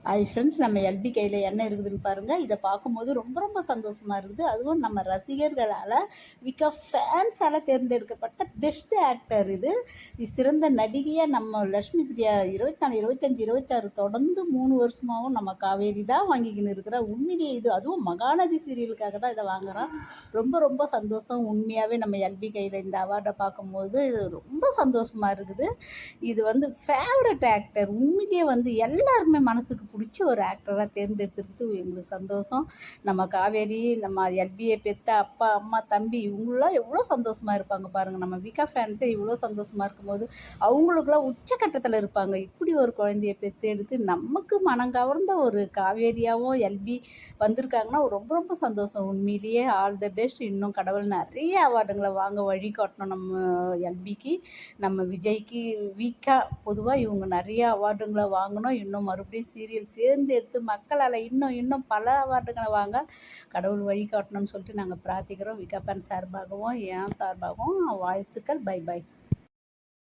Hi friends, நம்ம LP கையில் என்ன இருக்குதுன்னு பாருங்கள். இதை பார்க்கும்போது ரொம்ப ரொம்ப சந்தோஷமாக இருக்குது. அதுவும் நம்ம ரசிகர்களால் ஃபேன்ஸால் தேர்ந்தெடுக்கப்பட்ட பெஸ்ட் ஆக்டர் இது. சிறந்த நடிகையாக நம்ம லக்ஷ்மி பிரியா 24, 25, 26 தொடர்ந்து 3 வருஷமாகவும் நம்ம காவேரி தான் வாங்கிக்கின்னு இருக்கிறா. உண்மையிலேயே இது அதுவும் மகாநதி சீரியலுக்காக தான் இதை வாங்குகிறோம். ரொம்ப ரொம்ப சந்தோஷம். உண்மையாகவே நம்ம எல்பி கையில் இந்த அவார்டை பார்க்கும்போது ரொம்ப சந்தோஷமாக இருக்குது. இது ஃபேவரட் ஆக்டர். உண்மையிலேயே எல்லாருமே மனசுக்கு பிடிச்ச ஒரு ஆக்டராக தேர்ந்தெடுத்துருக்கு. எங்களுக்கு சந்தோஷம். நம்ம காவேரி, நம்ம எல்பியை பெற்ற அப்பா, அம்மா, தம்பி இவங்களாம் எவ்வளோ சந்தோஷமாக இருப்பாங்க பாருங்கள். நம்ம விகா ஃபேன்ஸே இவ்வளோ சந்தோஷமாக இருக்கும்போது அவங்களுக்குலாம் உச்சக்கட்டத்தில் இருப்பாங்க. இப்படி ஒரு குழந்தைய பெற்று எடுத்து நமக்கு மனங்கவர்ந்த ஒரு காவேரியாகவும் எல்பி வந்திருக்காங்கன்னா ரொம்ப ரொம்ப சந்தோஷம். உண்மையிலேயே ஆல் த பெஸ்ட். இன்னும் கடவுள் நிறைய அவார்டுங்களை வாங்க வழி காட்டணும் நம்ம எல்பிக்கு, நம்ம விஜய்க்கு. விகா பொதுவாக இவங்க நிறைய அவார்டுங்களை வாங்கணும். இன்னும் மறுபடியும் சீரியல் சேர்ந்து எடுத்து மக்களால் இன்னும் இன்னும் பல அவார்டுகளை வாங்க கடவுள் வழிகாட்டணும்னு சொல்லிட்டு நாங்கள் பிரார்த்திக்கிறோம். விகா ஃபேன் சார்பாகவும் என் சார்பாகவும் வாழ்த்துக்கள். Bye by.